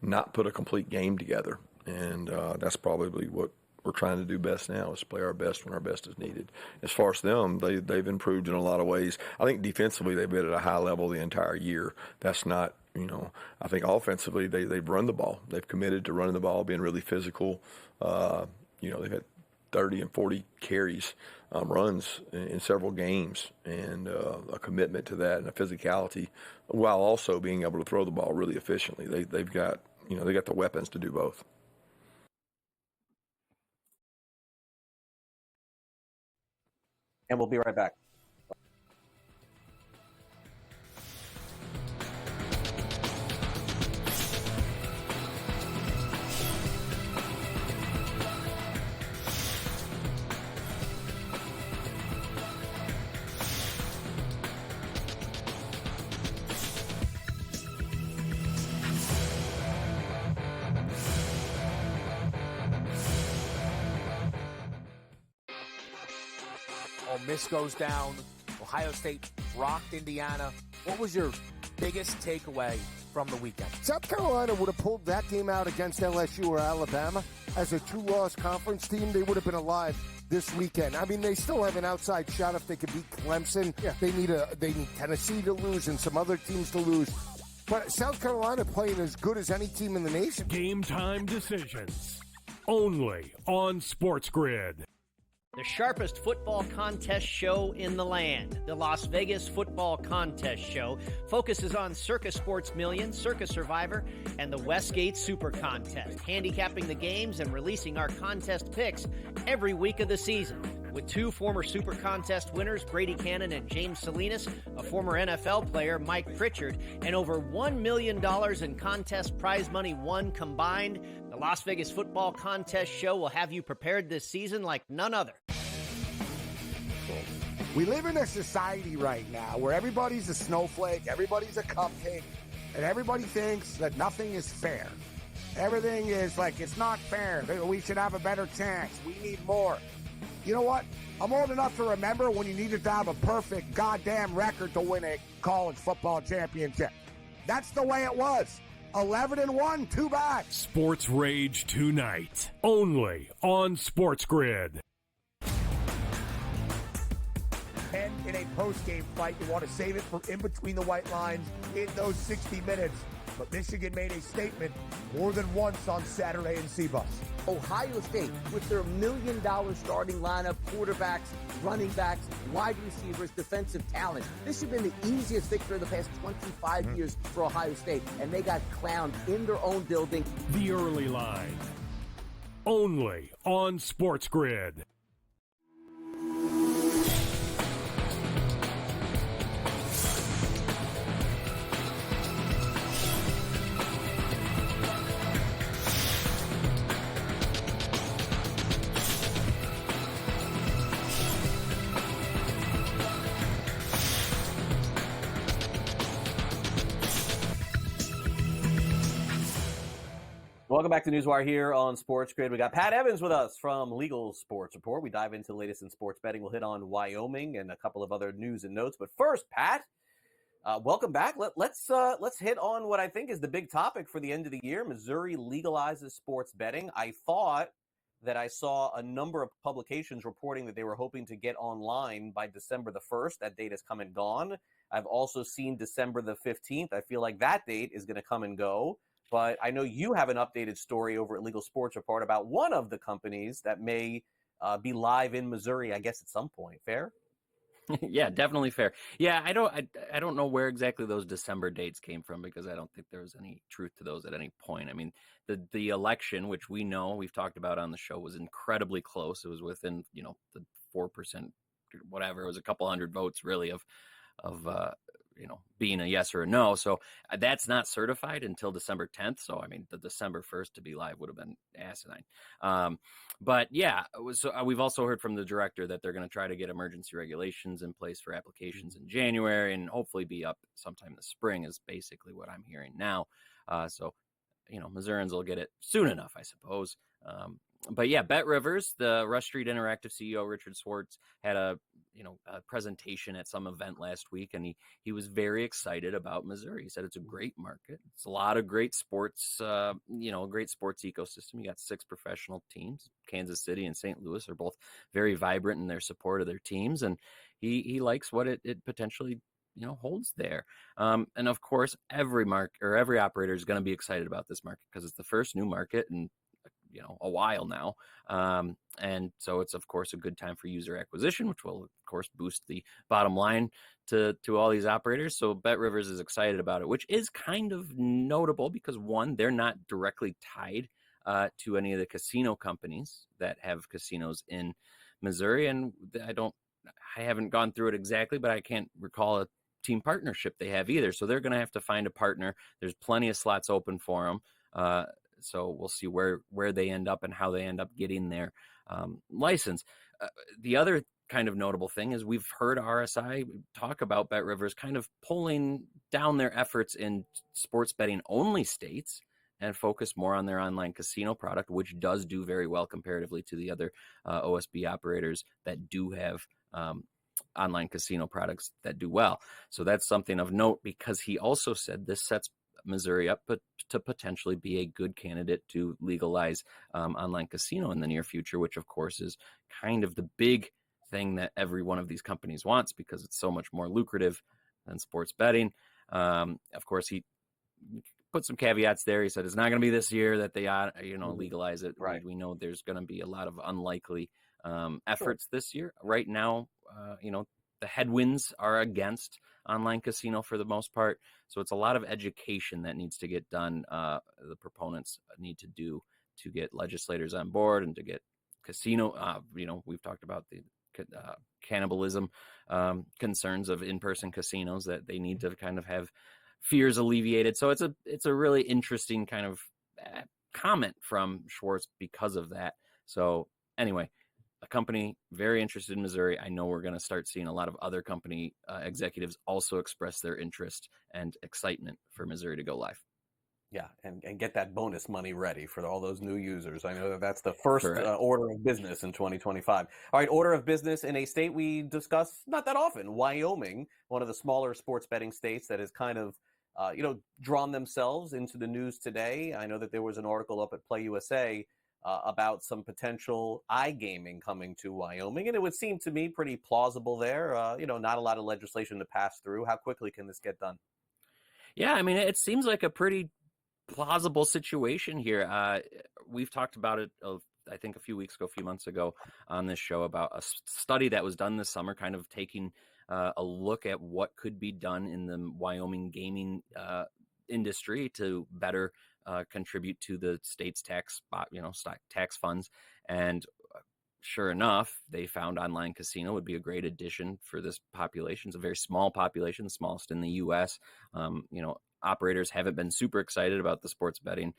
not put a complete game together. And that's probably what we're trying to do best now is play our best when our best is needed. As far as them, they've improved in a lot of ways. I think defensively they've been at a high level the entire year. That's not, I think offensively they've run the ball. They've committed to running the ball, being really physical. They've had 30 and 40 carries, runs in several games, and a commitment to that and a physicality, while also being able to throw the ball really efficiently. They've got the weapons to do both. And we'll be right back. Miss goes down. Ohio State rocked Indiana. What was your biggest takeaway from the weekend? South Carolina would have pulled that game out against LSU or Alabama as a two-loss conference team. They would have been alive this weekend. I mean, they still have an outside shot if they could beat Clemson. Yeah. They need Tennessee to lose and some other teams to lose. But South Carolina playing as good as any team in the nation. Game time decisions. Only on Sports Grid. The sharpest football contest show in the land, the Las Vegas Football Contest Show, focuses on Circus Sports Million, Circus Survivor, and the Westgate Super Contest, handicapping the games and releasing our contest picks every week of the season. With two former Super Contest winners, Brady Cannon and James Salinas, a former NFL player, Mike Pritchard, and over $1 million in contest prize money won combined, the Las Vegas Football Contest Show will have you prepared this season like none other. We live in a society right now where everybody's a snowflake, everybody's a cupcake, and everybody thinks that nothing is fair. Everything is like, it's not fair. We should have a better chance. We need more. You know what? I'm old enough to remember when you needed to have a perfect goddamn record to win a college football championship. That's the way it was. 11-1, too bad. Sports Rage tonight, only on Sports Grid. And in a post-game fight, you want to save it for in between the white lines in those 60 minutes. But Michigan made a statement more than once on Saturday in CBUS. Ohio State, with their $1 million starting lineup, quarterbacks, running backs, wide receivers, defensive talent. This should have been the easiest victory of the past 25 years for Ohio State, and they got clowned in their own building. The Early Line, only on Sports Grid. Welcome back to Newswire here on Sports Grid. We got Pat Evans with us from Legal Sports Report. We dive into the latest in sports betting. We'll hit on Wyoming and a couple of other news and notes. But first, Pat, welcome back. Let's hit on what I think is the big topic for the end of the year. Missouri legalizes sports betting. I thought that I saw a number of publications reporting that they were hoping to get online by December the 1st. That date has come and gone. I've also seen December the 15th. I feel like that date is going to come and go. But I know you have an updated story over at Legal Sports Report about one of the companies that may be live in Missouri, I guess, at some point. Fair? Yeah, definitely fair. Yeah, I don't know where exactly those December dates came from because I don't think there was any truth to those at any point. I mean, the election, which we know we've talked about on the show, was incredibly close. It was within, the 4%, whatever. It was a couple hundred votes really of being a yes or a no. So that's not certified until December 10th. So, I mean, the December 1st to be live would have been asinine. But yeah, we've also heard from the director that they're going to try to get emergency regulations in place for applications in January and hopefully be up sometime this spring is basically what I'm hearing now. So, Missourians will get it soon enough, I suppose. But yeah, Bet Rivers, the Rush Street Interactive CEO, Richard Swartz, had a presentation at some event last week, and he was very excited about Missouri. He said it's a great market. It's a lot of great sports, great sports ecosystem. You got 6 professional teams. Kansas City and St. Louis are both very vibrant in their support of their teams, and he likes what it potentially holds there. And of course, every operator is going to be excited about this market because it's the first new market in a while now. And so it's, of course, a good time for user acquisition, which will, of course, boost the bottom line to all these operators. So Bet Rivers is excited about it, which is kind of notable because, one, they're not directly tied to any of the casino companies that have casinos in Missouri. And I haven't gone through it exactly, but I can't recall a team partnership they have either. So they're going to have to find a partner. There's plenty of slots open for them. So we'll see where they end up and how they end up getting their license. The other kind of notable thing is we've heard RSI talk about Bet Rivers kind of pulling down their efforts in sports betting only states and focus more on their online casino product, which does do very well comparatively to the other OSB operators that do have online casino products that do well. So that's something of note, because he also said this sets Missouri up to potentially be a good candidate to legalize online casino in the near future, which of course is kind of the big thing that every one of these companies wants, because it's so much more lucrative than sports betting. Of course, he put some caveats there. He said it's not going to be this year that they legalize it. Right. We know there's going to be a lot of unlikely efforts this year. Right now, the headwinds are against online casino for the most part. So it's a lot of education that needs to get done. The proponents need to do to get legislators on board and to get casino. We've talked about the cannibalism concerns of in-person casinos, that they need to kind of have fears alleviated. So it's a really interesting kind of comment from Schwartz because of that. So anyway, a company very interested in Missouri. I know we're going to start seeing a lot of other company executives also express their interest and excitement for Missouri to go live. Yeah, and get that bonus money ready for all those new users. I know that's the first order of business in 2025. All right, order of business in a state we discuss not that often, Wyoming, one of the smaller sports betting states that has kind of, drawn themselves into the news today. I know that there was an article up at Play USA about some potential iGaming coming to Wyoming, and it would seem to me pretty plausible there. Not a lot of legislation to pass through. How quickly can this get done? Yeah, I mean, it seems like a pretty plausible situation here. We've talked about it, I think a few months ago on this show, about a study that was done this summer, kind of taking a look at what could be done in the Wyoming gaming industry to better contribute to the state's tax funds. And sure enough, they found online casino would be a great addition for this population. It's a very small population, the smallest in the U.S. Operators haven't been super excited about the sports betting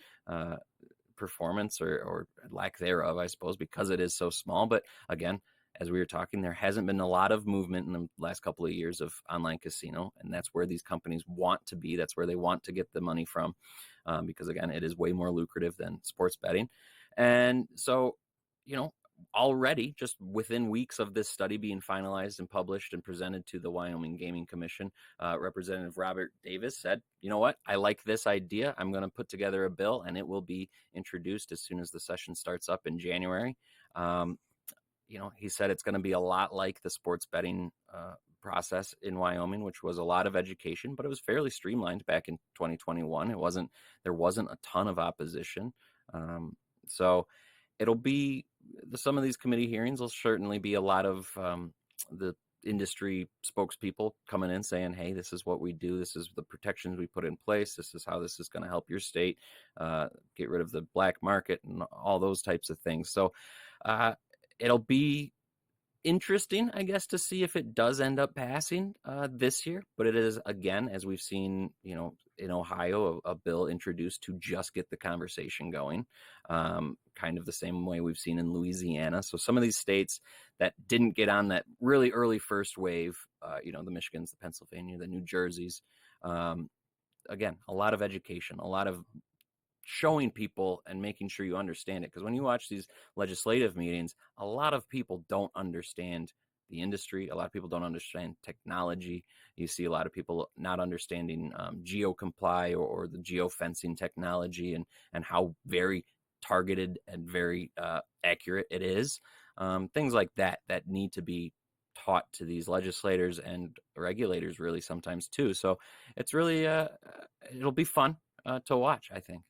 performance or lack thereof, I suppose, because it is so small. But again, as we were talking, there hasn't been a lot of movement in the last couple of years of online casino, and that's where these companies want to be. That's where they want to get the money from, because again, it is way more lucrative than sports betting. And so, already just within weeks of this study being finalized and published and presented to the Wyoming Gaming Commission, Representative Robert Davis said, you know what, I like this idea. I'm going to put together a bill, and it will be introduced as soon as the session starts up in January. He said it's going to be a lot like the sports betting process in Wyoming, which was a lot of education, but it was fairly streamlined back in 2021. There wasn't a ton of opposition. So it'll be, some of these committee hearings will certainly be a lot of the industry spokespeople coming in saying, hey, this is what we do. This is the protections we put in place. This is how this is going to help your state get rid of the black market and all those types of things. So it'll be interesting, I guess, to see if it does end up passing this year. But it is, again, as we've seen, in Ohio, a bill introduced to just get the conversation going, kind of the same way we've seen in Louisiana. So some of these states that didn't get on that really early first wave, the Michigans, the Pennsylvania, the New Jerseys, again, a lot of education, a lot of showing people and making sure you understand it. Because when you watch these legislative meetings, a lot of people don't understand the industry. A lot of people don't understand technology. You see a lot of people not understanding GeoComply or the geofencing technology and how very targeted and very accurate it is. Things like that need to be taught to these legislators and regulators really sometimes too. So it's really, it'll be fun to watch, I think.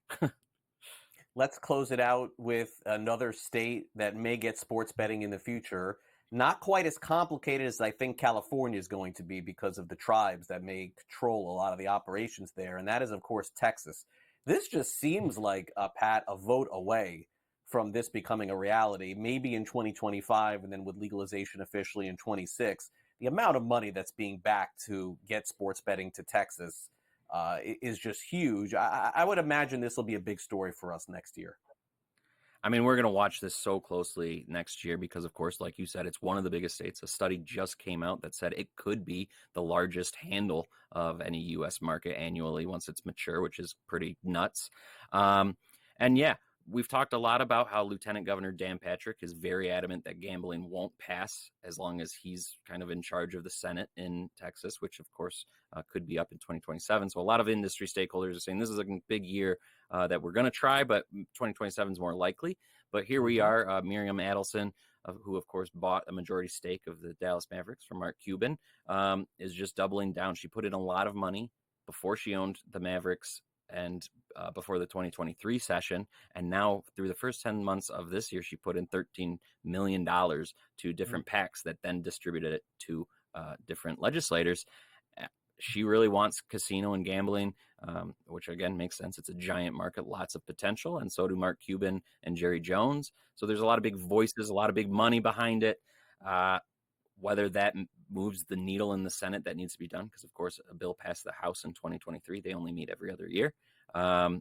Let's close it out with another state that may get sports betting in the future. Not quite as complicated as I think California is going to be because of the tribes that may control a lot of the operations there. And that is, of course, Texas. This just seems like, a vote away from this becoming a reality, maybe in 2025, and then with legalization officially in 26. The amount of money that's being backed to get sports betting to Texas is just huge. I would imagine this will be a big story for us next year. I mean, we're going to watch this so closely next year because, of course, like you said, it's one of the biggest states. A study just came out that said it could be the largest handle of any U.S. market annually once it's mature, which is pretty nuts. And yeah, we've talked a lot about how Lieutenant Governor Dan Patrick is very adamant that gambling won't pass as long as he's kind of in charge of the Senate in Texas, which of course could be up in 2027. So a lot of industry stakeholders are saying this is a big year that we're going to try, but 2027 is more likely. But here we are, Miriam Adelson, who of course bought a majority stake of the Dallas Mavericks from Mark Cuban, is just doubling down. She put in a lot of money before she owned the Mavericks and before the 2023 session. And now through the first 10 months of this year, she put in $13 million to different PACs that then distributed it to different legislators. She really wants casino and gambling, which again makes sense. It's a giant market, lots of potential. And so do Mark Cuban and Jerry Jones. So there's a lot of big voices, a lot of big money behind it. Whether that moves the needle in the Senate, that needs to be done because, of course, a bill passed the House in 2023. They only meet every other year. I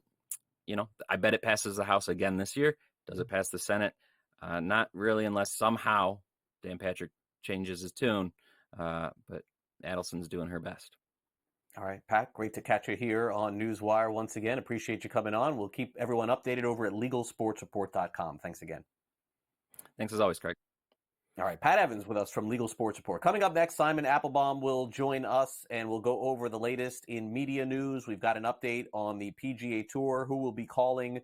bet it passes the House again this year. Does it pass the Senate? Not really, unless somehow Dan Patrick changes his tune. But Adelson's doing her best. All right, Pat, great to catch you here on Newswire once again. Appreciate you coming on. We'll keep everyone updated over at LegalSportsReport.com. Thanks again. Thanks as always, Craig. All right, Pat Evans with us from Legal Sports Report. Coming up next, Simon Applebaum will join us, and we'll go over the latest in media news. We've got an update on the PGA Tour, who will be calling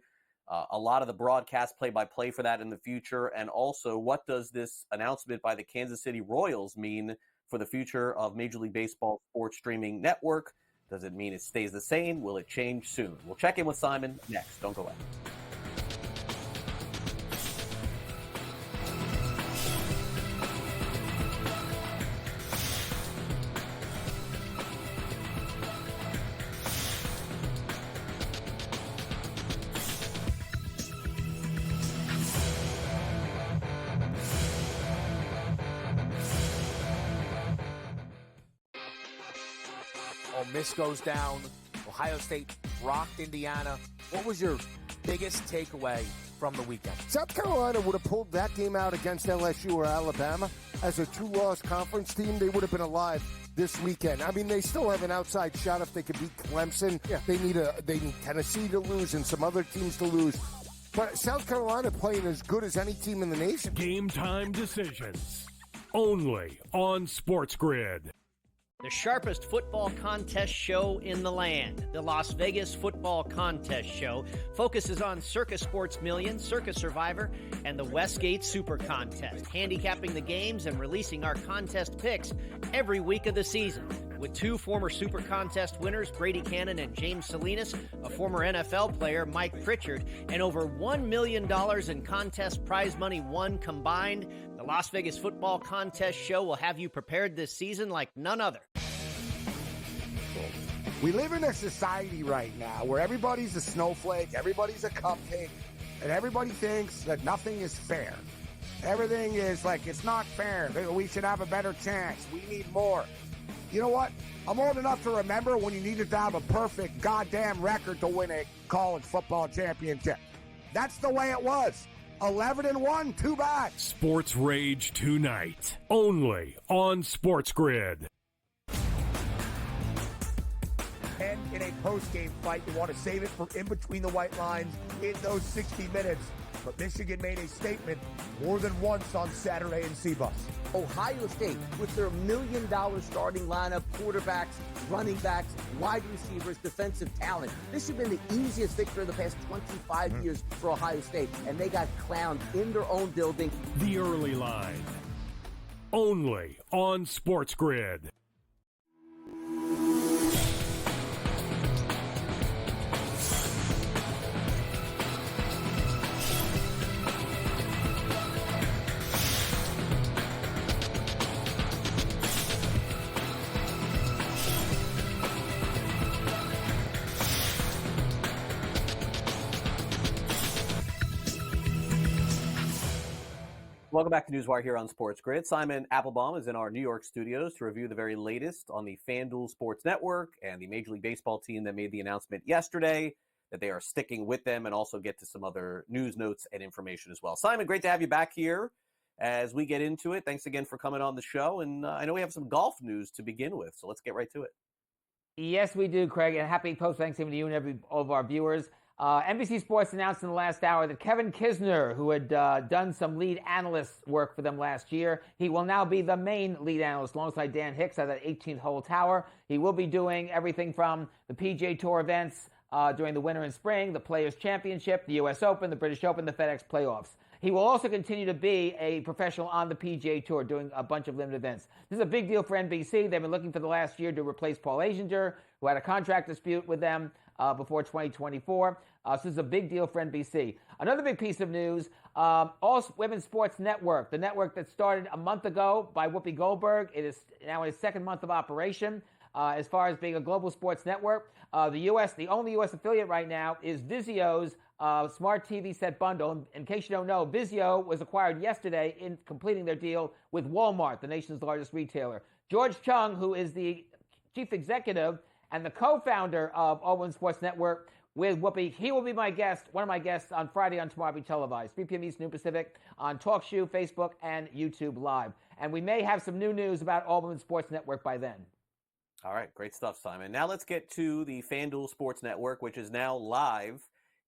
a lot of the broadcast play-by-play for that in the future, and also what does this announcement by the Kansas City Royals mean for the future of Major League Baseball sports streaming network? Does it mean it stays the same? Will it change soon? We'll check in with Simon next. Don't go away. Miss goes down. Ohio State rocked Indiana. What was your biggest takeaway from the weekend? South Carolina would have pulled that game out against LSU or Alabama. As a two-loss conference team, they would have been alive this weekend. I mean, they still have an outside shot if they could beat Clemson. Yeah. They need Tennessee to lose and some other teams to lose. But South Carolina playing as good as any team in the nation. Game time decisions. Only on Sports Grid. The sharpest football contest show in the land, the Las Vegas Football Contest Show, focuses on Circus Sports Million, Circus Survivor, and the Westgate Super Contest, handicapping the games and releasing our contest picks every week of the season. With two former Super Contest winners, Brady Cannon and James Salinas, a former NFL player, Mike Pritchard, and over $1 million in contest prize money won combined, the Las Vegas Football Contest Show will have you prepared this season like none other. We live in a society right now where everybody's a snowflake, everybody's a cupcake, and everybody thinks that nothing is fair. Everything is like, it's not fair. We should have a better chance. We need more. You know what? I'm old enough to remember when you needed to have a perfect goddamn record to win a college football championship. That's the way it was. 11-1, too bad. Sports Rage tonight, only on Sports Grid. And in a post-game fight, you want to save it for in between the white lines in those 60 minutes. But Michigan made a statement more than once on Saturday in CBUS. Ohio State, with their $1 million starting lineup, quarterbacks, running backs, wide receivers, defensive talent. This should have been the easiest victory of the past 25 years for Ohio State, and they got clowned in their own building. The Early Line, only on Sports Grid. Welcome back to Newswire here on Sports Grid. Simon Applebaum is in our New York studios to review the very latest on the FanDuel Sports Network and the Major League Baseball team that made the announcement yesterday that they are sticking with them, and also get to some other news notes and information as well. Simon, great to have you back here as we get into it. Thanks again for coming on the show. And I know we have some golf news to begin with, so let's get right to it. Yes, we do, Craig. And happy post-Thanksgiving to you and all of our viewers. NBC Sports announced in the last hour that Kevin Kisner, who had done some lead analyst work for them last year, he will now be the main lead analyst alongside Dan Hicks at that 18th hole tower. He will be doing everything from the PGA Tour events during the winter and spring, the Players' Championship, the U.S. Open, the British Open, the FedEx playoffs. He will also continue to be a professional on the PGA Tour doing a bunch of limited events. This is a big deal for NBC. They've been looking for the last year to replace Paul Azinger, who had a contract dispute with them before 2024. So this is a big deal for NBC. Another big piece of news, All Women's Sports Network, the network that started a month ago by Whoopi Goldberg. It is now in its second month of operation as far as being a global sports network. The only U.S. affiliate right now is Vizio's Smart TV Set Bundle. In case you don't know, Vizio was acquired yesterday in completing their deal with Walmart, the nation's largest retailer. George Chung, who is the chief executive and the co-founder of All Women's Sports Network with Whoopi, he will be my guest, one of my guests on Friday on Tomorrow Be Televised, 3 p.m. Eastern, noon Pacific, on TalkShoe, Facebook, and YouTube Live. And we may have some new news about All Women's Sports Network by then. All right, great stuff, Simon. Now let's get to the FanDuel Sports Network, which is now live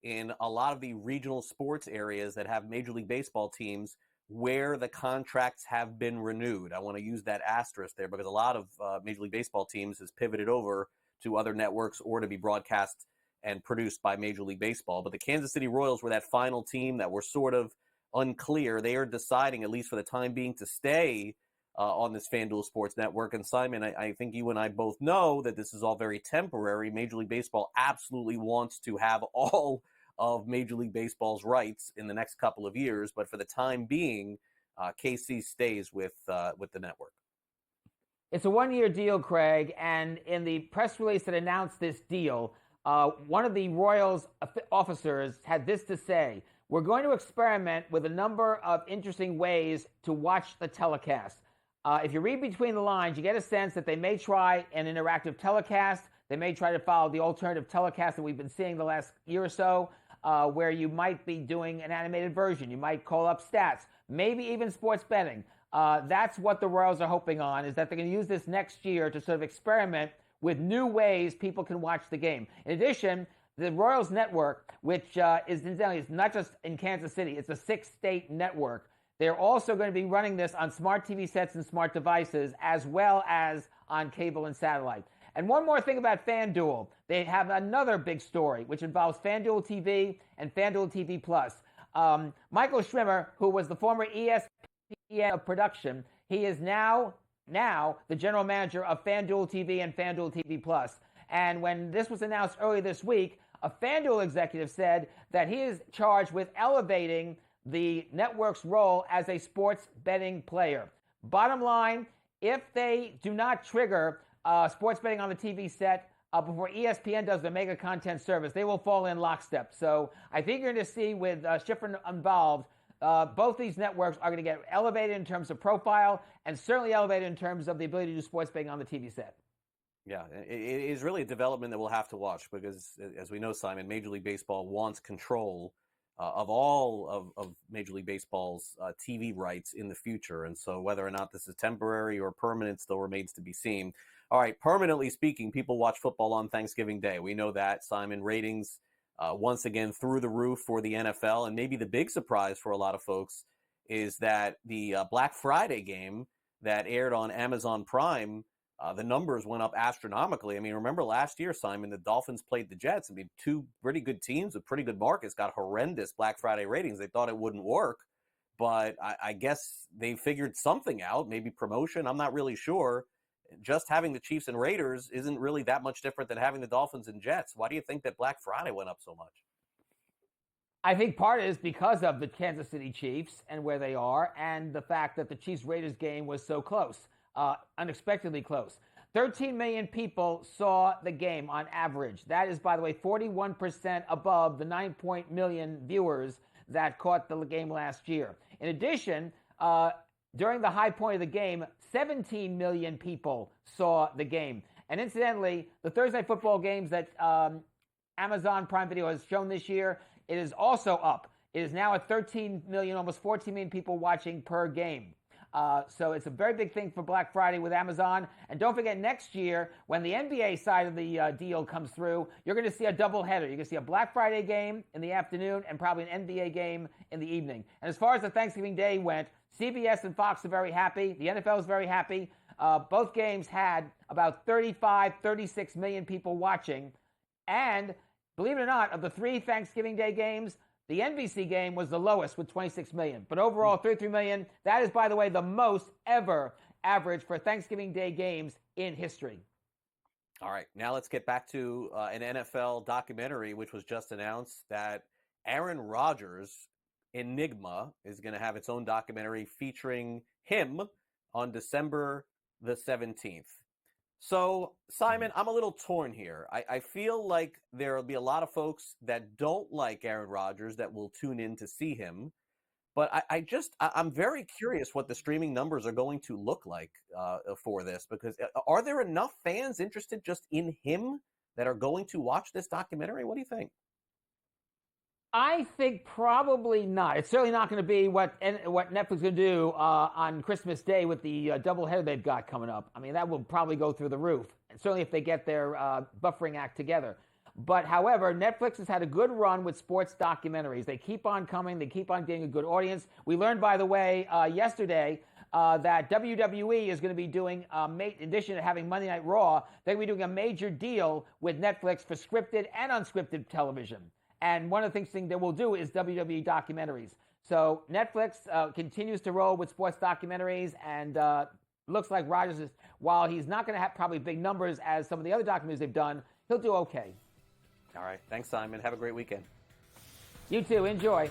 in a lot of the regional sports areas that have Major League Baseball teams where the contracts have been renewed. I want to use that asterisk there because a lot of Major League Baseball teams has pivoted over to other networks or to be broadcast and produced by Major League Baseball. But the Kansas City Royals were that final team that were sort of unclear. They are deciding, at least for the time being, to stay on this FanDuel Sports Network. And Simon, I think you and I both know that this is all very temporary. Major League Baseball absolutely wants to have all of Major League Baseball's rights in the next couple of years. But for the time being, KC stays with the network. It's a one-year deal, Craig, and in the press release that announced this deal, one of the Royals officers had this to say: "We're going to experiment with a number of interesting ways to watch the telecast. If you read between the lines, you get a sense that they may try an interactive telecast. They may try to follow the alternative telecast that we've been seeing the last year or so, where you might be doing an animated version. You might call up stats, maybe even sports betting. That's what the Royals are hoping on, is that they're going to use this next year to sort of experiment with new ways people can watch the game. In addition, the Royals network, which is not just in Kansas City, it's a 6-state network. They're also going to be running this on smart TV sets and smart devices, as well as on cable and satellite. And one more thing about FanDuel. They have another big story, which involves FanDuel TV and FanDuel TV Plus. Michael Schwimmer, who was the former ESPN of production, he is now the general manager of FanDuel TV and FanDuel TV Plus. And when this was announced earlier this week, a FanDuel executive said that he is charged with elevating the network's role as a sports betting player. Bottom line, if they do not trigger sports betting on the TV set before ESPN does the mega content service, they will fall in lockstep. So I think you're going to see, with Schifrin involved, both these networks are going to get elevated in terms of profile and certainly elevated in terms of the ability to do sports betting on the TV set. Yeah, it is really a development that we'll have to watch because, as we know, Simon, Major League Baseball wants control of all of Major League Baseball's TV rights in the future. And so whether or not this is temporary or permanent still remains to be seen. All right, permanently speaking, people watch football on Thanksgiving Day. We know that, Simon. Ratings once again through the roof for the NFL. And maybe the big surprise for a lot of folks is that the Black Friday game that aired on Amazon Prime, the numbers went up astronomically. I mean, remember last year, Simon, the Dolphins played the Jets. I mean, two pretty good teams with pretty good markets got horrendous Black Friday ratings. They thought it wouldn't work, but I guess they figured something out, maybe promotion. I'm not really sure. Just having the Chiefs and Raiders isn't really that much different than having the Dolphins and Jets. Why do you think that Black Friday went up so much? I think part is because of the Kansas City Chiefs and where they are, and the fact that the Chiefs-Raiders game was so close, unexpectedly close. 13 million people saw the game on average. That is, by the way, 41% above the 9 million viewers that caught the game last year. In addition, during the high point of the game, 17 million people saw the game. And incidentally, the Thursday Night Football games that Amazon Prime Video has shown this year, it is also up. It is now at 13 million, almost 14 million people watching per game. So it's a very big thing for Black Friday with Amazon. And don't forget, next year, when the NBA side of the deal comes through, you're going to see a doubleheader. You're going to see a Black Friday game in the afternoon and probably an NBA game in the evening. And as far as the Thanksgiving Day went, CBS and Fox are very happy. The NFL is very happy. Both games had about 36 million people watching. And believe it or not, of the 3 Thanksgiving Day games, the NBC game was the lowest with 26 million. But overall, 33 million. That is, by the way, the most ever average for Thanksgiving Day games in history. All right, now let's get back to an NFL documentary, which was just announced that Aaron Rodgers' Enigma is going to have its own documentary featuring him on December the 17th. So, Simon, I'm a little torn here. I feel like there will be a lot of folks that don't like Aaron Rodgers that will tune in to see him. But I'm very curious what the streaming numbers are going to look like for this, because are there enough fans interested just in him that are going to watch this documentary? What do you think? I think probably not. It's certainly not going to be what Netflix is going to do on Christmas Day with the doubleheader they've got coming up. I mean, that will probably go through the roof, and certainly if they get their buffering act together. But however, Netflix has had a good run with sports documentaries. They keep on coming. They keep on getting a good audience. We learned, by the way, yesterday that WWE is going to be doing, in addition to having Monday Night Raw, they're going to be doing a major deal with Netflix for scripted and unscripted television. And one of the things they will do is WWE documentaries. So Netflix continues to roll with sports documentaries, and looks like Rodgers is, while he's not going to have probably big numbers as some of the other documentaries they've done, he'll do okay. All right. Thanks, Simon. Have a great weekend. You too. Enjoy.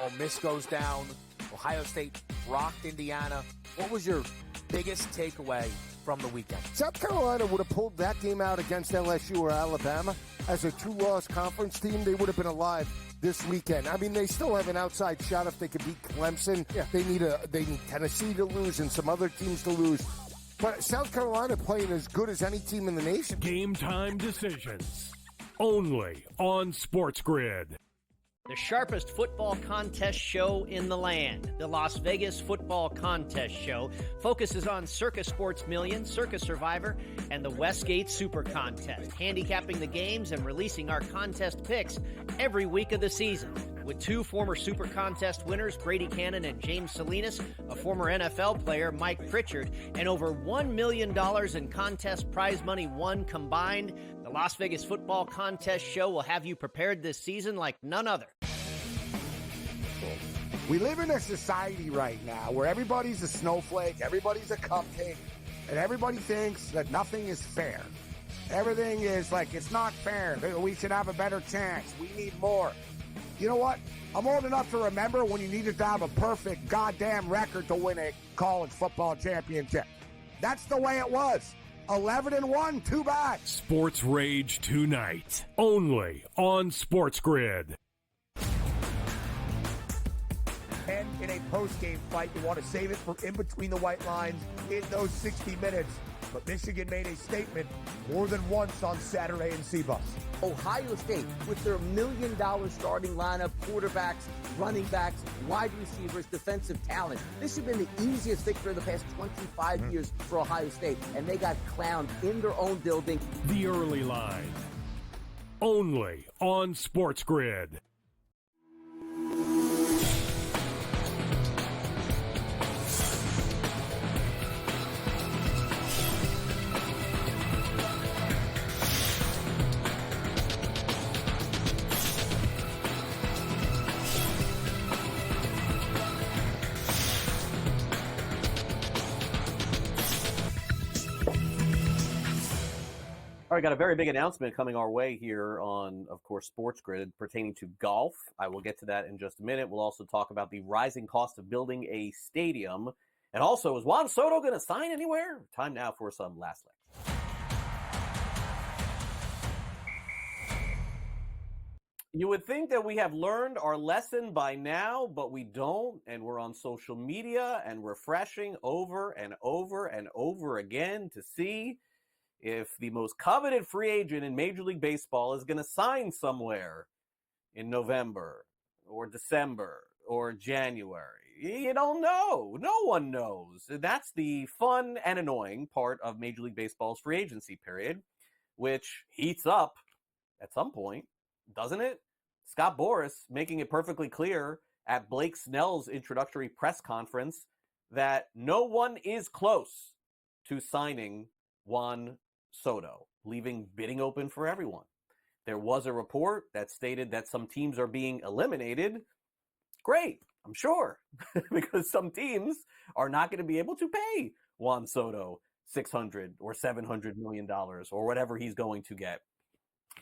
Ole Miss goes down. Ohio State rocked Indiana. What was your biggest takeaway from the weekend? South Carolina would have pulled that game out against LSU or Alabama. As a 2-loss conference team, they would have been alive this weekend. I mean, they still have an outside shot if they could beat Clemson. Yeah. They need Tennessee to lose and some other teams to lose. But South Carolina playing as good as any team in the nation. Game time decisions. Only on Sports Grid. The sharpest football contest show in the land, the Las Vegas Football Contest Show, focuses on Circa Sports Million, Circa Survivor, and the Westgate Super Contest, handicapping the games and releasing our contest picks every week of the season. With 2 former Super Contest winners, Brady Cannon and James Salinas, a former NFL player, Mike Pritchard, and over $1 million in contest prize money won combined, the Las Vegas Football Contest Show will have you prepared this season like none other. We live in a society right now where everybody's a snowflake, everybody's a cupcake, and everybody thinks that nothing is fair. Everything is like, it's not fair. We should have a better chance. We need more. You know what? I'm old enough to remember when you needed to have a perfect goddamn record to win a college football championship. That's the way it was. 11-1, too bad. Sports Rage tonight, only on Sports Grid. And in a post-game fight, you want to save it for in between the white lines in those 60 minutes. But Michigan made a statement more than once on Saturday in CBUS. Ohio State, with their $1 million starting lineup, quarterbacks, running backs, wide receivers, defensive talent. This has been the easiest victory of the past 25 years for Ohio State, and they got clowned in their own building. The early line, only on Sports Grid. All right, got a very big announcement coming our way here on, of course, Sports Grid pertaining to golf. I will get to that in just a minute. We'll also talk about the rising cost of building a stadium. And also, is Juan Soto going to sign anywhere? Time now for some Last Licks. You would think that we have learned our lesson by now, but we don't, and we're on social media and refreshing over and over and over again to see if the most coveted free agent in Major League Baseball is going to sign somewhere in November or December or January. You don't know. No one knows. That's the fun and annoying part of Major League Baseball's free agency period, which heats up at some point, doesn't it? Scott Boras making it perfectly clear at Blake Snell's introductory press conference that no one is close to signing Juan Soto, leaving bidding open for everyone. There was a report that stated that some teams are being eliminated. Great, I'm sure, because some teams are not going to be able to pay Juan Soto $600 or $700 million or whatever he's going to get.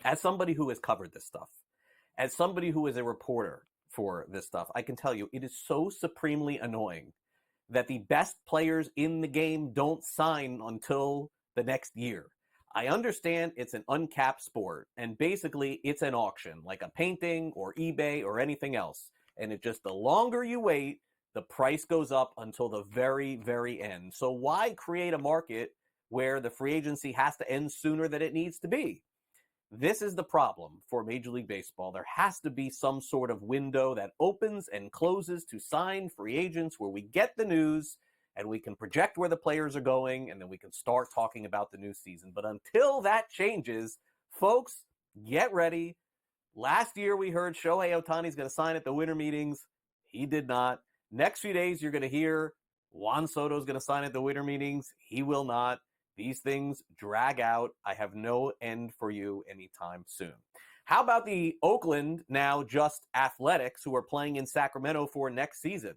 As somebody who has covered this stuff, as somebody who is a reporter for this stuff, I can tell you it is so supremely annoying that the best players in the game don't sign until the next year. I understand it's an uncapped sport, and basically it's an auction, like a painting or eBay or anything else. And it just, the longer you wait, the price goes up until the very, very end. So why create a market where the free agency has to end sooner than it needs to be? This is the problem for Major League Baseball. There has to be some sort of window that opens and closes to sign free agents where we get the news and we can project where the players are going, and then we can start talking about the new season. But until that changes, folks, get ready. Last year we heard Shohei Ohtani's going to sign at the winter meetings. He did not. Next few days you're going to hear Juan Soto's going to sign at the winter meetings. He will not. These things drag out. I have no end for you anytime soon. How about the Oakland, now just Athletics, who are playing in Sacramento for next season?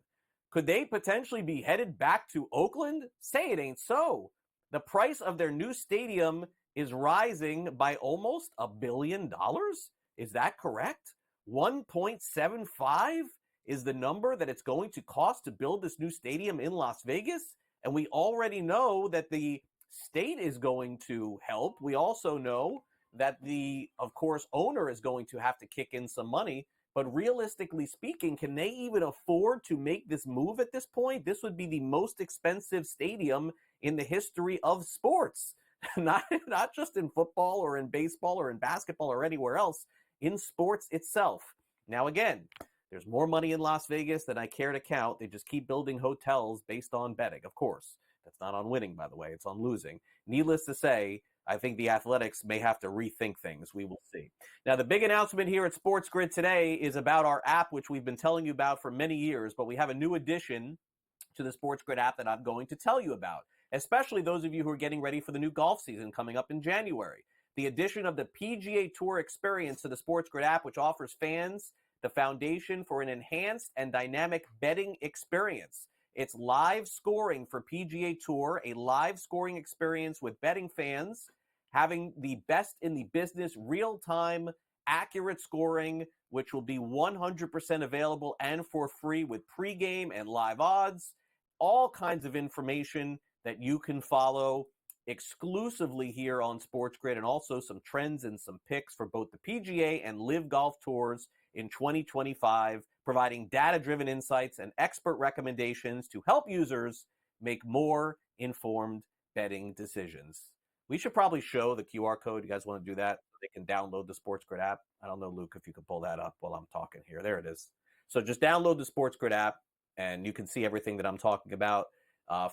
Could they potentially be headed back to Oakland? Say it ain't so. The price of their new stadium is rising by almost $1 billion. Is that correct? 1.75 is the number that it's going to cost to build this new stadium in Las Vegas. And we already know that the state is going to help. We also know that the, of course, owner is going to have to kick in some money. But realistically speaking, can they even afford to make this move at this point? This would be the most expensive stadium in the history of sports, not just in football or in baseball or in basketball or anywhere else, in sports itself. Now, again, there's more money in Las Vegas than I care to count. They just keep building hotels based on betting, of course. That's not on winning, by the way. It's on losing. Needless to say, I think the Athletics may have to rethink things. We will see. Now, the big announcement here at Sports Grid today is about our app, which we've been telling you about for many years, but we have a new addition to the Sports Grid app that I'm going to tell you about, especially those of you who are getting ready for the new golf season coming up in January. The addition of the PGA Tour experience to the Sports Grid app, which offers fans the foundation for an enhanced and dynamic betting experience. It's live scoring for PGA Tour, a live scoring experience with betting fans, having the best in the business, real-time, accurate scoring, which will be 100% available and for free with pregame and live odds, all kinds of information that you can follow exclusively here on Sports Grid, and also some trends and some picks for both the PGA and Live Golf Tours in 2025, providing data-driven insights and expert recommendations to help users make more informed betting decisions. We should probably show the QR code. You guys want to do that? They can download the Sports Grid app. I don't know, Luke, if you can pull that up while I'm talking here. There it is. So just download the Sports Grid app, and you can see everything that I'm talking about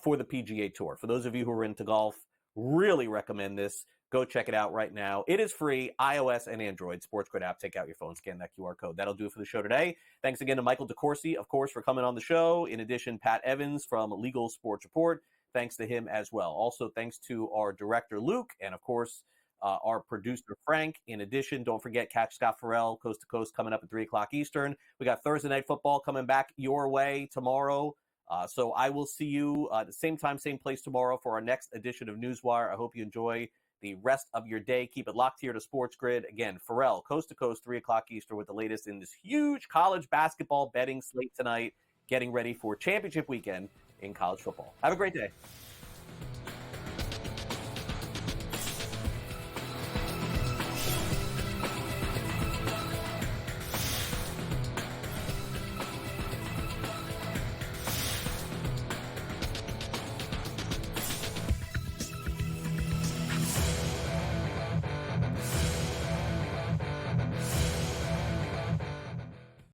for the PGA Tour. For those of you who are into golf, really recommend this. Go check it out right now. It is free, iOS and Android. Sports Grid app. Take out your phone, scan that QR code. That'll do it for the show today. Thanks again to Michael DeCourcy, of course, for coming on the show. In addition, Pat Evans from Legal Sports Report. Thanks to him as well. Also, thanks to our director, Luke, and, of course, our producer, Frank. In addition, don't forget, catch Scott Farrell, Coast to Coast, coming up at 3 o'clock Eastern. We got Thursday Night Football coming back your way tomorrow. So I will see you at the same time, same place tomorrow for our next edition of Newswire. I hope you enjoy the rest of your day. Keep it locked here to Sports Grid. Again, Farrell, Coast to Coast, 3 o'clock Eastern, with the latest in this huge college basketball betting slate tonight, getting ready for championship weekend in college football. Have a great day.